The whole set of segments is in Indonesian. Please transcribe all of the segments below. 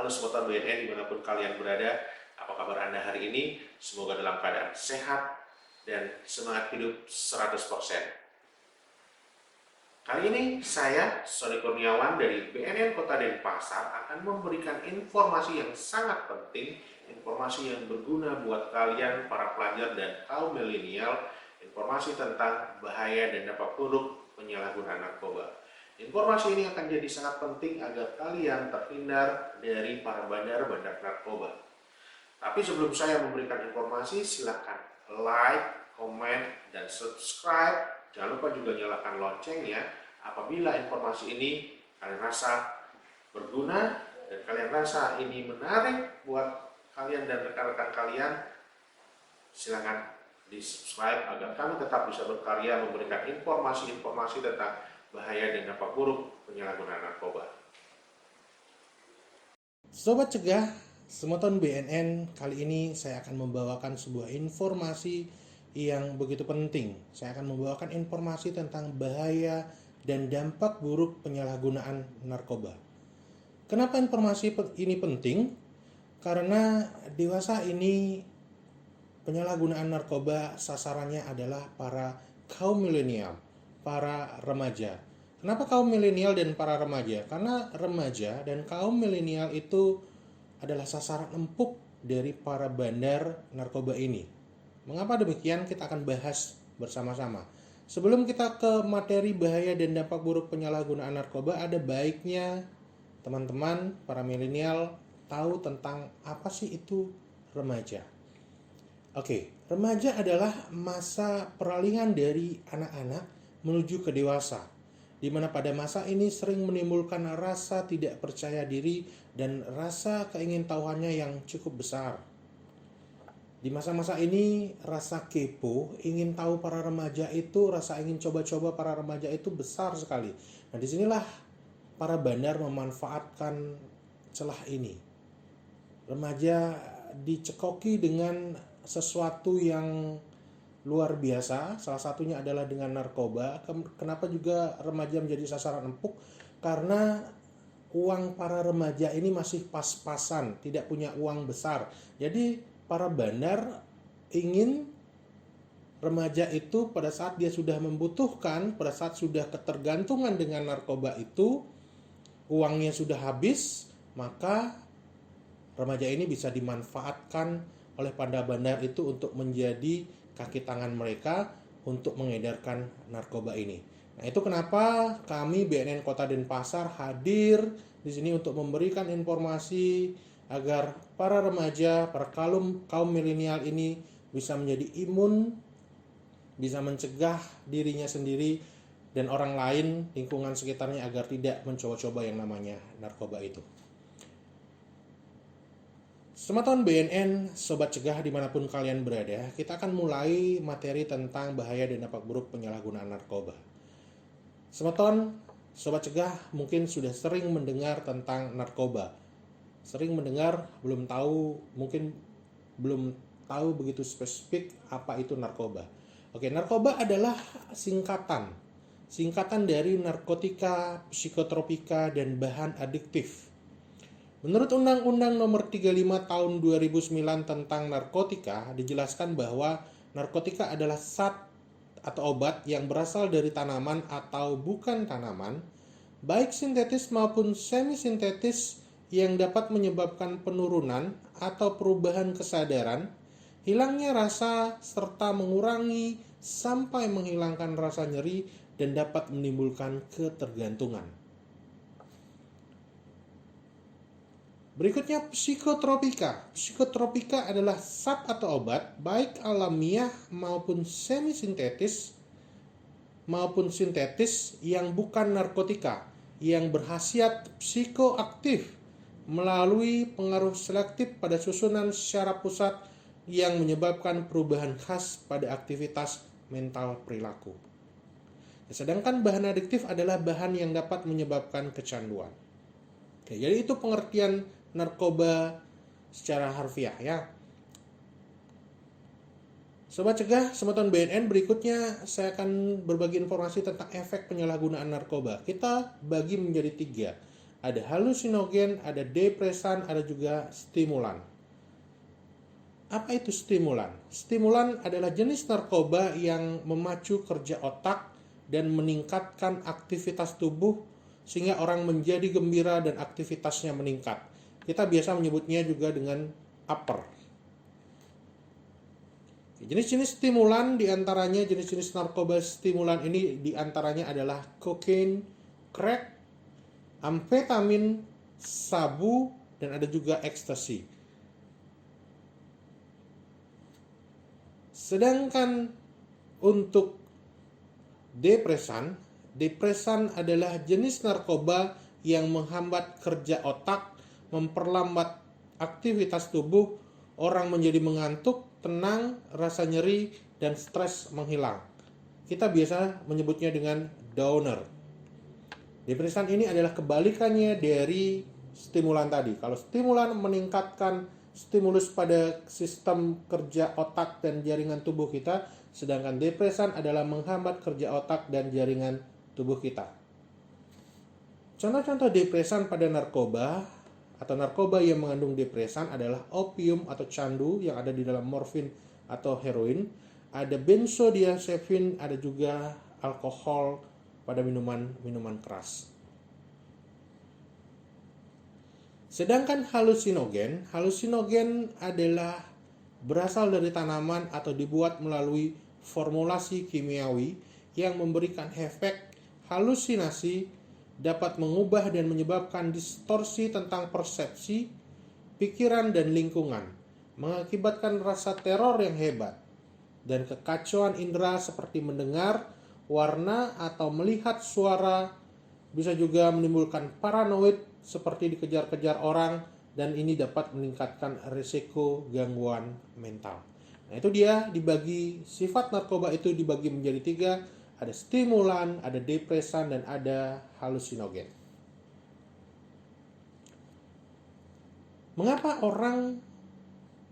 Halo Sobat BNN dimanapun kalian berada, apa kabar Anda hari ini? Semoga dalam keadaan sehat dan semangat hidup 100%. Kali ini saya, Sony Kurniawan dari BNN Kota Denpasar akan memberikan informasi yang sangat penting, informasi yang berguna buat kalian para pelajar dan kaum milenial, informasi tentang bahaya dan dampak buruk penyalahgunaan narkoba. Informasi ini akan jadi sangat penting agar kalian terhindar dari para bandar-bandar narkoba. Tapi sebelum saya memberikan informasi, silakan like, komen, dan subscribe. Jangan lupa juga nyalakan loncengnya apabila informasi ini kalian rasa berguna dan kalian rasa ini menarik buat kalian dan rekan-rekan kalian. Silakan di subscribe agar kami tetap bisa berkarya memberikan informasi-informasi tentang bahaya dan dampak buruk penyalahgunaan narkoba. Sobat Cegah, Semoton BNN, kali ini saya akan membawakan sebuah informasi yang begitu penting. Saya akan membawakan informasi tentang bahaya dan dampak buruk penyalahgunaan narkoba. Kenapa informasi ini penting? Karena dewasa ini penyalahgunaan narkoba sasarannya adalah para kaum milenial, para remaja. Kenapa kaum milenial dan para remaja? Karena remaja dan kaum milenial itu adalah sasaran empuk dari para bandar narkoba ini. Mengapa demikian? Kita akan bahas bersama-sama. Sebelum kita ke materi bahaya dan dampak buruk penyalahgunaan narkoba, ada baiknya teman-teman para milenial tahu tentang apa sih itu remaja. Oke, remaja adalah masa peralihan dari anak-anak menuju ke dewasa, di mana pada masa ini sering menimbulkan rasa tidak percaya diri dan rasa keingintahuannya yang cukup besar. Di masa-masa ini rasa kepo, ingin tahu para remaja itu, rasa ingin coba-coba para remaja itu besar sekali. Nah, disinilah para bandar memanfaatkan celah ini. Remaja dicekoki dengan sesuatu yang luar biasa, salah satunya adalah dengan narkoba. Kenapa juga remaja menjadi sasaran empuk? Karena uang para remaja ini masih pas-pasan, tidak punya uang besar. Jadi para bandar ingin remaja itu pada saat dia sudah membutuhkan, pada saat sudah ketergantungan dengan narkoba itu, uangnya sudah habis, maka remaja ini bisa dimanfaatkan oleh para bandar itu untuk menjadi kaki tangan mereka untuk mengedarkan narkoba ini. Nah, itu kenapa kami BNN Kota Denpasar hadir di sini untuk memberikan informasi agar para remaja, para kaum milenial ini bisa menjadi imun, bisa mencegah dirinya sendiri dan orang lain, lingkungan sekitarnya agar tidak mencoba-coba yang namanya narkoba itu. Semoton BNN, Sobat Cegah dimanapun kalian berada, kita akan mulai materi tentang bahaya dan dampak buruk penyalahgunaan narkoba. Semoton, Sobat Cegah mungkin sudah sering mendengar tentang narkoba. Sering mendengar, mungkin belum tahu begitu spesifik apa itu narkoba. Oke, narkoba adalah singkatan dari narkotika, psikotropika, dan bahan adiktif. Menurut Undang-Undang Nomor 35 Tahun 2009 tentang narkotika, dijelaskan bahwa narkotika adalah zat atau obat yang berasal dari tanaman atau bukan tanaman, baik sintetis maupun semi-sintetis, yang dapat menyebabkan penurunan atau perubahan kesadaran, hilangnya rasa, serta mengurangi sampai menghilangkan rasa nyeri dan dapat menimbulkan ketergantungan. Berikutnya psikotropika. Psikotropika adalah zat atau obat baik alamiah maupun semi-sintetis maupun sintetis yang bukan narkotika, yang berkhasiat psikoaktif melalui pengaruh selektif pada susunan syaraf pusat yang menyebabkan perubahan khas pada aktivitas mental perilaku. Sedangkan bahan adiktif adalah bahan yang dapat menyebabkan kecanduan. Oke, jadi itu pengertian narkoba secara harfiah ya. Sobat Cegah, Semoton BNN, berikutnya saya akan berbagi informasi tentang efek penyalahgunaan narkoba. Kita bagi menjadi 3. ada halusinogen, ada depresan, ada juga stimulan. Apa itu stimulan? Stimulan adalah jenis narkoba yang memacu kerja otak dan meningkatkan aktivitas tubuh sehingga orang menjadi gembira dan aktivitasnya meningkat. Kita biasa menyebutnya juga dengan upper. Jenis-jenis stimulan diantaranya, jenis-jenis narkoba stimulan ini diantaranya adalah kokain, crack, amfetamin, sabu, dan ada juga ekstasi. Sedangkan untuk depresan adalah jenis narkoba yang menghambat kerja otak, memperlambat aktivitas tubuh, orang menjadi mengantuk, tenang, rasa nyeri, dan stres menghilang. Kita biasa menyebutnya dengan downer. Depresan ini adalah kebalikannya dari stimulan tadi. Kalau stimulan meningkatkan stimulus pada sistem kerja otak dan jaringan tubuh kita, sedangkan depresan adalah menghambat kerja otak dan jaringan tubuh kita. Contoh-contoh depresan pada narkoba atau narkoba yang mengandung depresan adalah opium atau candu yang ada di dalam morfin atau heroin, ada benzodiazepin, ada juga alkohol pada minuman keras. Sedangkan halusinogen adalah berasal dari tanaman atau dibuat melalui formulasi kimiawi yang memberikan efek halusinasi, dapat mengubah dan menyebabkan distorsi tentang persepsi, pikiran, dan lingkungan, mengakibatkan rasa teror yang hebat, dan kekacauan indera seperti mendengar, warna, atau melihat suara, bisa juga menimbulkan paranoid seperti dikejar-kejar orang, dan ini dapat meningkatkan risiko gangguan mental. Nah, itu dia dibagi, sifat narkoba itu dibagi menjadi 3, ada stimulan, ada depresan, dan ada halusinogen. Mengapa orang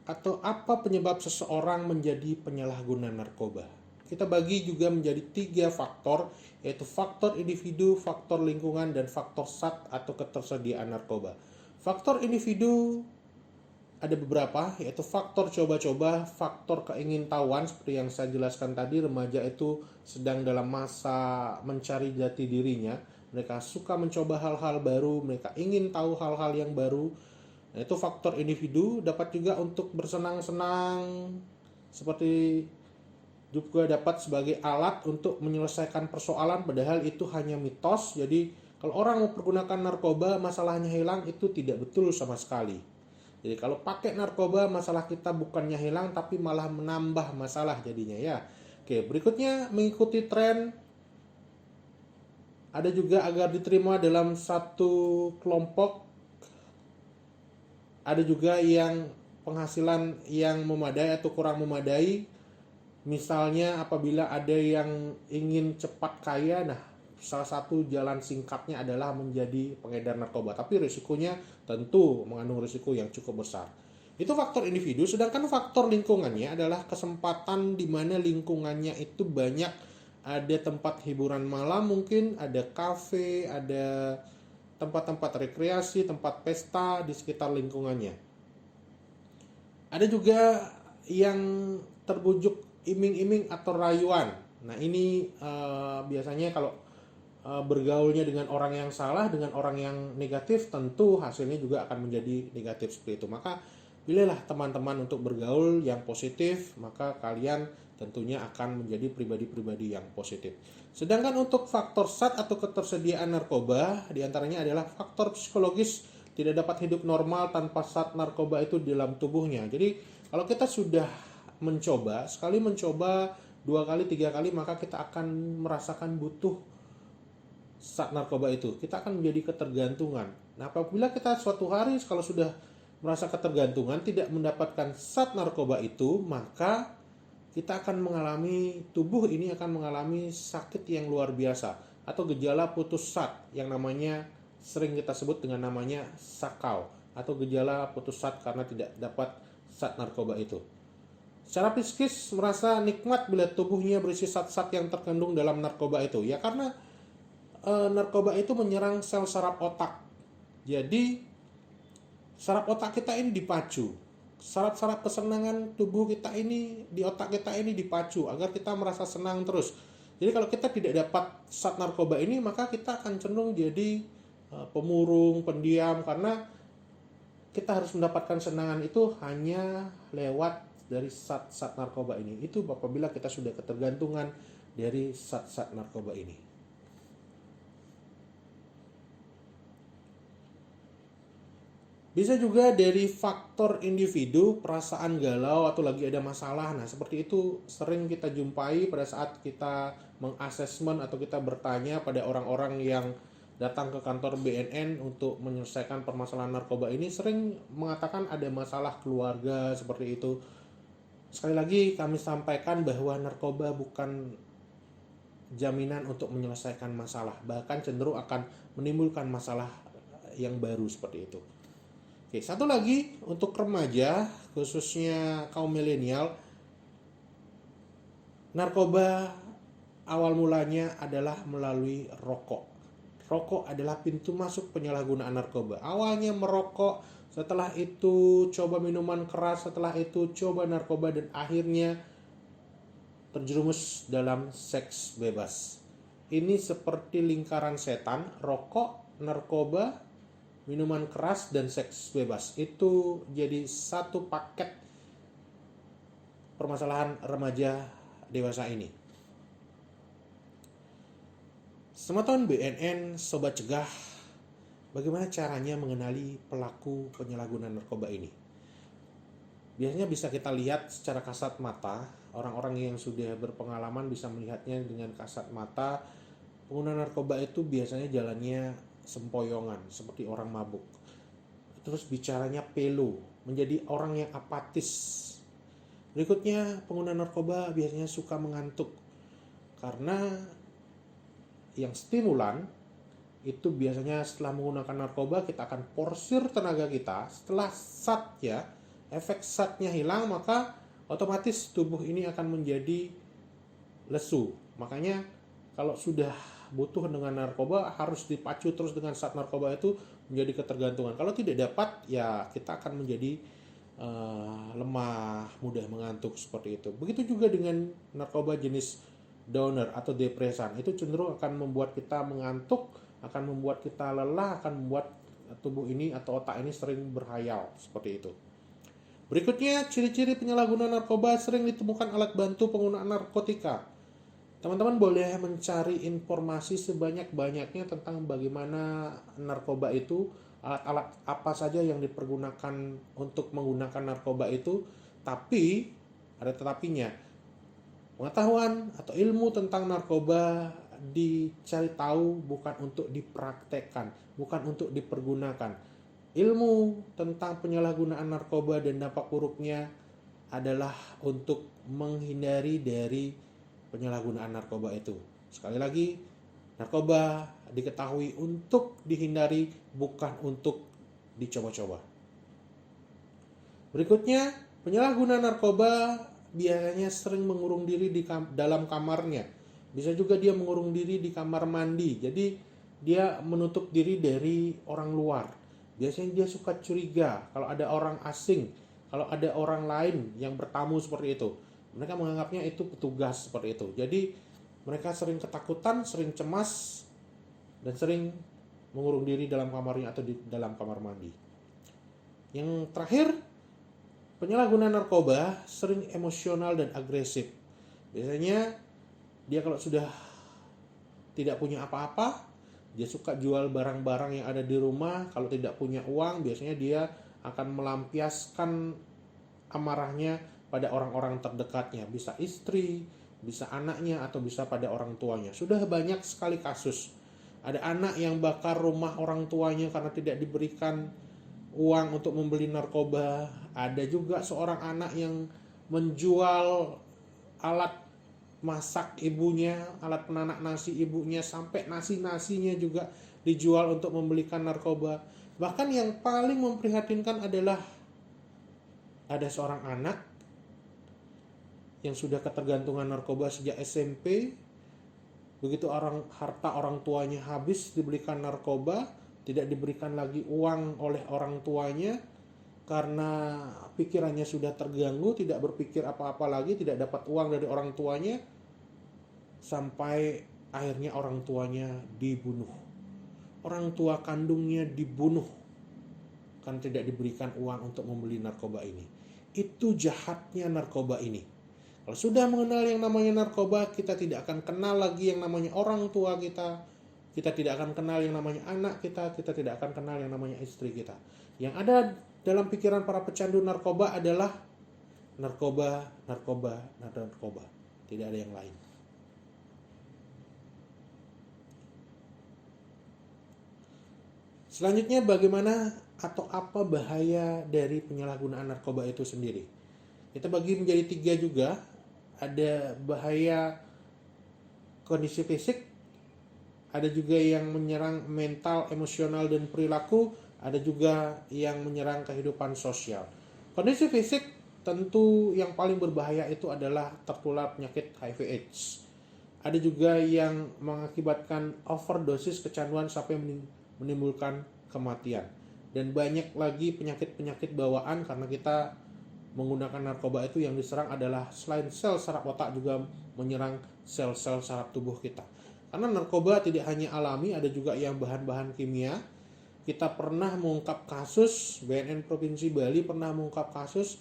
atau apa penyebab seseorang menjadi penyalahguna narkoba? Kita bagi juga menjadi 3 faktor, yaitu faktor individu, faktor lingkungan, dan faktor SAT atau ketersediaan narkoba. Faktor individu ada beberapa, yaitu faktor coba-coba, faktor keingintahuan seperti yang saya jelaskan tadi. Remaja itu sedang dalam masa mencari jati dirinya, mereka suka mencoba hal-hal baru, mereka ingin tahu hal-hal yang baru. Nah, itu faktor individu. Dapat juga untuk bersenang-senang, seperti juga dapat sebagai alat untuk menyelesaikan persoalan, padahal itu hanya mitos. Jadi kalau orang mempergunakan narkoba masalahnya hilang, itu tidak betul sama sekali. Jadi kalau pakai narkoba masalah kita bukannya hilang tapi malah menambah masalah jadinya ya. Oke, berikutnya mengikuti tren. Ada juga agar diterima dalam satu kelompok. Ada juga yang penghasilan yang memadai atau kurang memadai. Misalnya apabila ada yang ingin cepat kaya, nah salah satu jalan singkatnya adalah menjadi pengedar narkoba. Tapi risikonya tentu mengandung risiko yang cukup besar. Itu faktor individu, sedangkan faktor lingkungannya adalah kesempatan di mana lingkungannya itu banyak, ada tempat hiburan malam mungkin, ada kafe, ada tempat-tempat rekreasi, tempat pesta di sekitar lingkungannya. Ada juga yang terbujuk iming-iming atau rayuan. Nah ini biasanya kalau bergaulnya dengan orang yang salah, dengan orang yang negatif, tentu hasilnya juga akan menjadi negatif seperti itu. Maka pilihlah teman-teman untuk bergaul yang positif, maka kalian tentunya akan menjadi pribadi-pribadi yang positif. Sedangkan untuk faktor SAT atau ketersediaan narkoba, diantaranya adalah faktor psikologis, tidak dapat hidup normal tanpa SAT narkoba itu di dalam tubuhnya. Jadi kalau kita sudah mencoba, sekali mencoba, 2 kali, 3 kali, maka kita akan merasakan butuh SAT narkoba itu. Kita akan menjadi ketergantungan. Nah, apabila kita suatu hari kalau sudah merasa ketergantungan, tidak mendapatkan SAT narkoba itu, maka kita akan mengalami, tubuh ini akan mengalami sakit yang luar biasa atau gejala putus SAT yang namanya sering kita sebut dengan namanya sakau atau gejala putus SAT karena tidak dapat SAT narkoba itu. Secara psikis merasa nikmat bila tubuhnya berisi zat-zat yang terkandung dalam narkoba itu. Ya karena narkoba itu menyerang sel saraf otak. Jadi saraf otak kita ini dipacu. Saraf-saraf kesenangan tubuh kita ini, di otak kita ini dipacu agar kita merasa senang terus. Jadi kalau kita tidak dapat zat narkoba ini, maka kita akan cenderung jadi pemurung, pendiam, karena kita harus mendapatkan senangan itu hanya lewat dari zat-zat narkoba ini. Itu apabila kita sudah ketergantungan dari zat-zat narkoba ini. Bisa juga dari faktor individu, perasaan galau atau lagi ada masalah. Nah, seperti itu sering kita jumpai pada saat kita mengasesmen atau kita bertanya pada orang-orang yang datang ke kantor BNN untuk menyelesaikan permasalahan narkoba ini, sering mengatakan ada masalah keluarga seperti itu. Sekali lagi kami sampaikan bahwa narkoba bukan jaminan untuk menyelesaikan masalah, bahkan cenderung akan menimbulkan masalah yang baru seperti itu. Oke, satu lagi untuk remaja, khususnya kaum milenial, narkoba awal mulanya adalah melalui rokok. Rokok adalah pintu masuk penyalahgunaan narkoba. Awalnya merokok, setelah itu coba minuman keras, setelah itu coba narkoba, dan akhirnya terjerumus dalam seks bebas. Ini seperti lingkaran setan: rokok, narkoba, minuman keras, dan seks bebas. Itu jadi satu paket permasalahan remaja dewasa ini. Sematan BNN Sobat Cegah, bagaimana caranya mengenali pelaku penyalahgunaan narkoba ini? Biasanya bisa kita lihat secara kasat mata. Orang-orang yang sudah berpengalaman bisa melihatnya dengan kasat mata. Pengguna narkoba itu biasanya jalannya sempoyongan, seperti orang mabuk. Terus bicaranya pelo, menjadi orang yang apatis. Berikutnya, pengguna narkoba biasanya suka mengantuk, karena yang stimulan itu biasanya setelah menggunakan narkoba kita akan porsir tenaga kita. Setelah zatnya, efek zatnya hilang, maka otomatis tubuh ini akan menjadi lesu. Makanya kalau sudah butuh dengan narkoba, harus dipacu terus dengan zat narkoba itu menjadi ketergantungan. Kalau tidak dapat, ya kita akan menjadi lemah, mudah mengantuk seperti itu. Begitu juga dengan narkoba jenis downer atau depresan, itu cenderung akan membuat kita mengantuk, akan membuat kita lelah, akan membuat tubuh ini atau otak ini sering berhayal seperti itu. Berikutnya, ciri-ciri penyalahgunaan narkoba: sering ditemukan alat bantu penggunaan narkotika. Teman-teman boleh mencari informasi sebanyak-banyaknya tentang bagaimana narkoba itu, alat-alat apa saja yang dipergunakan untuk menggunakan narkoba itu. Tapi, ada tetapinya, pengetahuan atau ilmu tentang narkoba dicari tahu bukan untuk dipraktekkan, bukan untuk dipergunakan. Ilmu tentang penyalahgunaan narkoba dan dampak buruknya adalah untuk menghindari dari penyalahgunaan narkoba itu. Sekali lagi, narkoba diketahui untuk dihindari, bukan untuk dicoba-coba. Berikutnya, penyalahgunaan narkoba biasanya sering mengurung diri di dalam kamarnya. Bisa juga dia mengurung diri di kamar mandi. Jadi dia menutup diri dari orang luar. Biasanya dia suka curiga kalau ada orang asing, kalau ada orang lain yang bertamu seperti itu. Mereka menganggapnya itu petugas seperti itu. Jadi mereka sering ketakutan, sering cemas, dan sering mengurung diri dalam kamarnya atau di dalam kamar mandi. Yang terakhir, penyalahgunaan narkoba sering emosional dan agresif. Biasanya dia kalau sudah tidak punya apa-apa, dia suka jual barang-barang yang ada di rumah. Kalau tidak punya uang, biasanya dia akan melampiaskan amarahnya pada orang-orang terdekatnya. Bisa istri, bisa anaknya, atau bisa pada orang tuanya. Sudah banyak sekali kasus. Ada anak yang bakar rumah orang tuanya karena tidak diberikan uang untuk membeli narkoba. Ada juga seorang anak yang menjual alat masak ibunya, alat penanak nasi ibunya, sampai nasi-nasinya juga dijual untuk membelikan narkoba. Bahkan yang paling memprihatinkan adalah ada seorang anak yang sudah ketergantungan narkoba sejak SMP. Begitu harta orang tuanya habis dibelikan narkoba, tidak diberikan lagi uang oleh orang tuanya karena pikirannya sudah terganggu, tidak berpikir apa-apa lagi, tidak dapat uang dari orang tuanya, sampai akhirnya orang tuanya dibunuh. Orang tua kandungnya dibunuh kan tidak diberikan uang untuk membeli narkoba ini. Itu jahatnya narkoba ini. Kalau sudah mengenal yang namanya narkoba, kita tidak akan kenal lagi yang namanya orang tua kita. Kita tidak akan kenal yang namanya anak kita tidak akan kenal yang namanya istri kita. Yang ada dalam pikiran para pecandu narkoba adalah narkoba, narkoba, narkoba. Tidak ada yang lain. Selanjutnya bagaimana atau apa bahaya dari penyalahgunaan narkoba itu sendiri? Kita bagi menjadi 3 juga. Ada bahaya kondisi fisik, ada juga yang menyerang mental, emosional, dan perilaku, ada juga yang menyerang kehidupan sosial. Kondisi fisik tentu yang paling berbahaya itu adalah tertular penyakit HIV/AIDS. Ada juga yang mengakibatkan overdosis kecanduan sampai menimbulkan kematian. Dan banyak lagi penyakit-penyakit bawaan karena kita menggunakan narkoba itu yang diserang adalah selain sel saraf otak juga menyerang sel-sel saraf tubuh kita. Karena narkoba tidak hanya alami, ada juga yang bahan-bahan kimia. Kita pernah mengungkap kasus, BNN Provinsi Bali pernah mengungkap kasus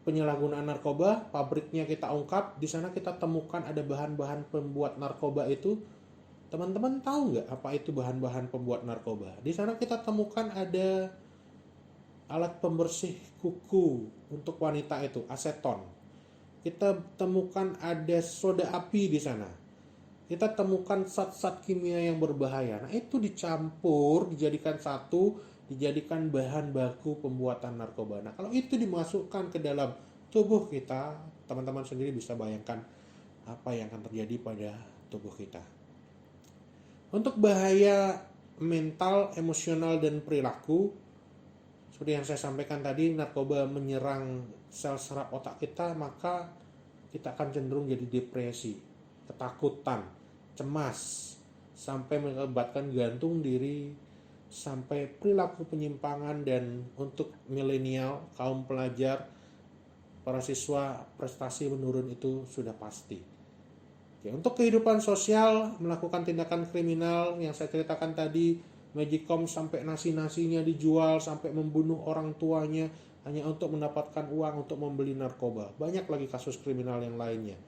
penyalahgunaan narkoba, pabriknya kita ungkap, di sana kita temukan ada bahan-bahan pembuat narkoba itu. Teman-teman tahu nggak apa itu bahan-bahan pembuat narkoba? Di sana kita temukan ada alat pembersih kuku untuk wanita itu, aseton. Kita temukan ada soda api di sana. Kita temukan zat-zat kimia yang berbahaya. Nah, itu dicampur, dijadikan satu, dijadikan bahan baku pembuatan narkoba. Nah, kalau itu dimasukkan ke dalam tubuh kita, teman-teman sendiri bisa bayangkan apa yang akan terjadi pada tubuh kita. Untuk bahaya mental, emosional, dan perilaku, seperti yang saya sampaikan tadi, narkoba menyerang sel saraf otak kita, maka kita akan cenderung jadi depresi, ketakutan, cemas, sampai mengakibatkan gantung diri, sampai perilaku penyimpangan. Dan untuk milenial, kaum pelajar, para siswa, prestasi menurun itu sudah pasti. Oke, untuk kehidupan sosial, melakukan tindakan kriminal yang saya ceritakan tadi, Magicom sampai nasi-nasinya dijual, sampai membunuh orang tuanya hanya untuk mendapatkan uang untuk membeli narkoba. Banyak lagi kasus kriminal yang lainnya.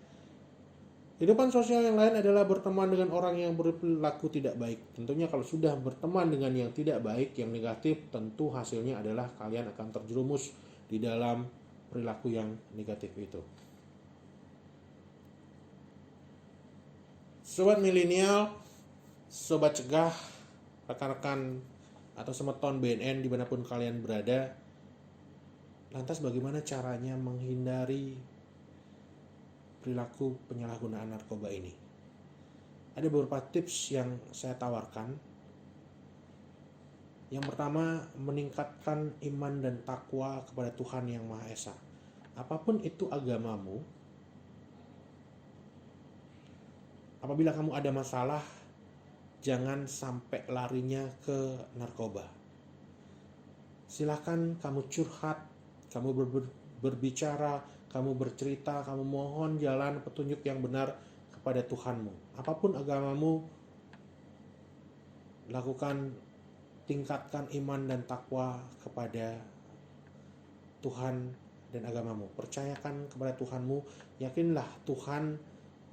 Kehidupan sosial yang lain adalah berteman dengan orang yang berperilaku tidak baik. Tentunya kalau sudah berteman dengan yang tidak baik, yang negatif, tentu hasilnya adalah kalian akan terjerumus di dalam perilaku yang negatif itu. Sobat milenial, sobat cegah, rekan-rekan atau semeton BNN dimanapun kalian berada, lantas bagaimana caranya menghindari perilaku penyalahgunaan narkoba ini? Ada beberapa tips yang saya tawarkan. Yang pertama, meningkatkan iman dan takwa kepada Tuhan Yang Maha Esa. Apapun itu agamamu, apabila kamu ada masalah, jangan sampai larinya ke narkoba. Silakan kamu curhat, kamu berbicara, kamu bercerita, kamu mohon jalan petunjuk yang benar kepada Tuhanmu. Apapun agamamu, lakukan, tingkatkan iman dan takwa kepada Tuhan dan agamamu. Percayakan kepada Tuhanmu, yakinlah Tuhan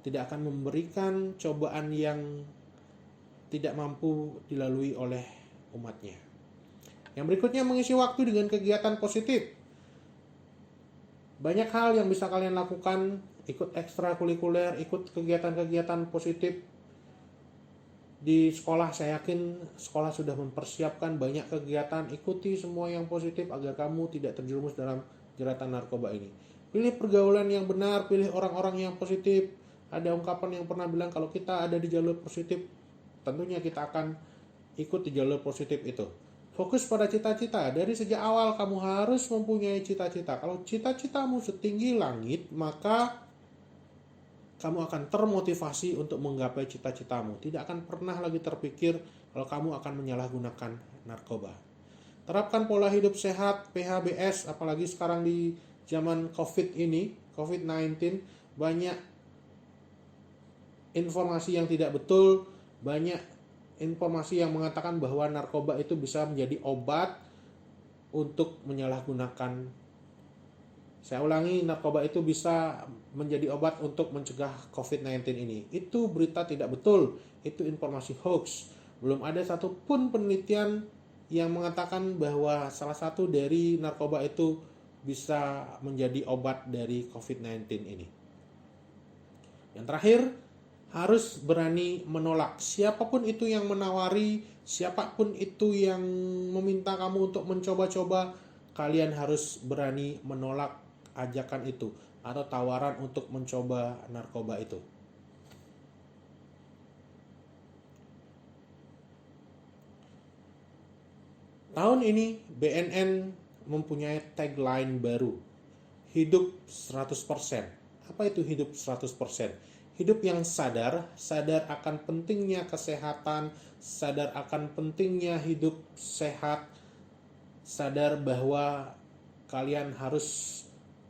tidak akan memberikan cobaan yang tidak mampu dilalui oleh umatnya. Yang berikutnya, mengisi waktu dengan kegiatan positif. Banyak hal yang bisa kalian lakukan, ikut ekstrakurikuler, ikut kegiatan-kegiatan positif. Di sekolah, saya yakin sekolah sudah mempersiapkan banyak kegiatan, ikuti semua yang positif agar kamu tidak terjerumus dalam jeratan narkoba ini. Pilih pergaulan yang benar, pilih orang-orang yang positif. Ada ungkapan yang pernah bilang, kalau kita ada di jalur positif, tentunya kita akan ikut di jalur positif itu. Fokus pada cita-cita. Dari sejak awal kamu harus mempunyai cita-cita. Kalau cita-citamu setinggi langit, maka kamu akan termotivasi untuk menggapai cita-citamu. Tidak akan pernah lagi terpikir kalau kamu akan menyalahgunakan narkoba. Terapkan pola hidup sehat, PHBS, apalagi sekarang di zaman COVID-19, banyak informasi yang tidak betul, banyak informasi yang mengatakan bahwa narkoba itu bisa menjadi obat untuk menyalahgunakan. Saya ulangi, narkoba itu bisa menjadi obat untuk mencegah COVID-19 ini. Itu berita tidak betul, itu informasi hoax. Belum ada satupun penelitian yang mengatakan bahwa salah satu dari narkoba itu bisa menjadi obat dari COVID-19 ini. Yang terakhir, harus berani menolak. Siapapun itu yang menawari, siapapun itu yang meminta kamu untuk mencoba-coba, kalian harus berani menolak ajakan itu atau tawaran untuk mencoba narkoba itu. Tahun ini BNN mempunyai tagline baru, hidup 100%. Apa itu hidup 100%? Hidup yang sadar akan pentingnya kesehatan, sadar akan pentingnya hidup sehat, sadar bahwa kalian harus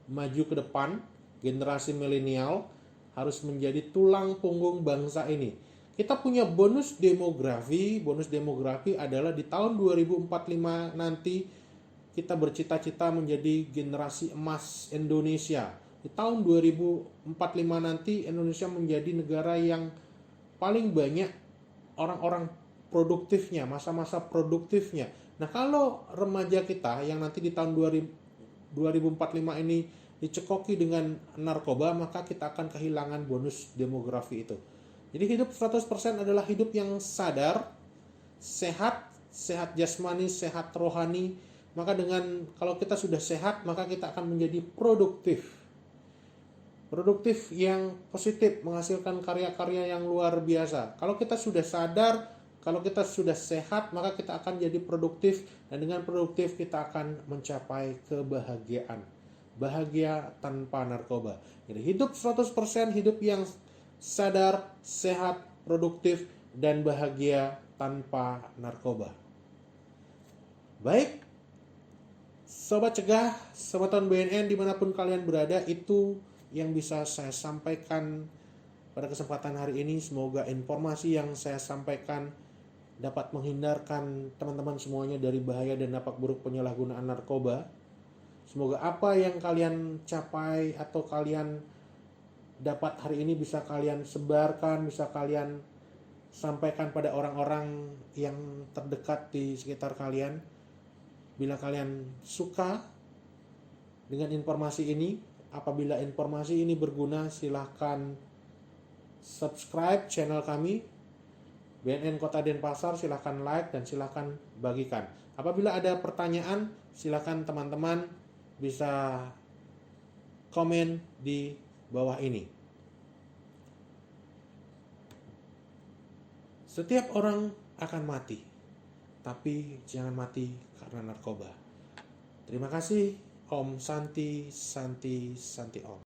maju ke depan, generasi milenial harus menjadi tulang punggung bangsa ini. Kita punya bonus demografi adalah di tahun 2045 nanti kita bercita-cita menjadi generasi emas Indonesia. Di tahun 2045 nanti Indonesia menjadi negara yang paling banyak orang-orang produktifnya, masa-masa produktifnya. Nah, kalau remaja kita yang nanti di tahun 2045 ini dicekoki dengan narkoba, maka kita akan kehilangan bonus demografi itu. Jadi hidup 100% adalah hidup yang sadar, sehat jasmani, sehat rohani. Maka kalau kita sudah sehat, maka kita akan menjadi produktif. Produktif yang positif, menghasilkan karya-karya yang luar biasa. Kalau kita sudah sadar, kalau kita sudah sehat, maka kita akan jadi produktif. Dan dengan produktif kita akan mencapai kebahagiaan. Bahagia tanpa narkoba. Jadi hidup 100% hidup yang sadar, sehat, produktif, dan bahagia tanpa narkoba. Baik, Sobat Cegah, Sobat Tahun BNN dimanapun kalian berada, itu yang bisa saya sampaikan pada kesempatan hari ini. Semoga informasi yang saya sampaikan dapat menghindarkan teman-teman semuanya dari bahaya dan dampak buruk penyalahgunaan narkoba. Semoga apa yang kalian capai atau kalian dapat hari ini bisa kalian sebarkan, bisa kalian sampaikan pada orang-orang yang terdekat di sekitar kalian. Bila kalian suka dengan informasi ini, apabila informasi ini berguna, silahkan subscribe channel kami BNN Kota Denpasar, silahkan like dan silahkan bagikan. Apabila ada pertanyaan, silahkan teman-teman bisa komen di bawah ini. Setiap orang akan mati, tapi jangan mati karena narkoba. Terima kasih. Om Santi Santi Santi Om.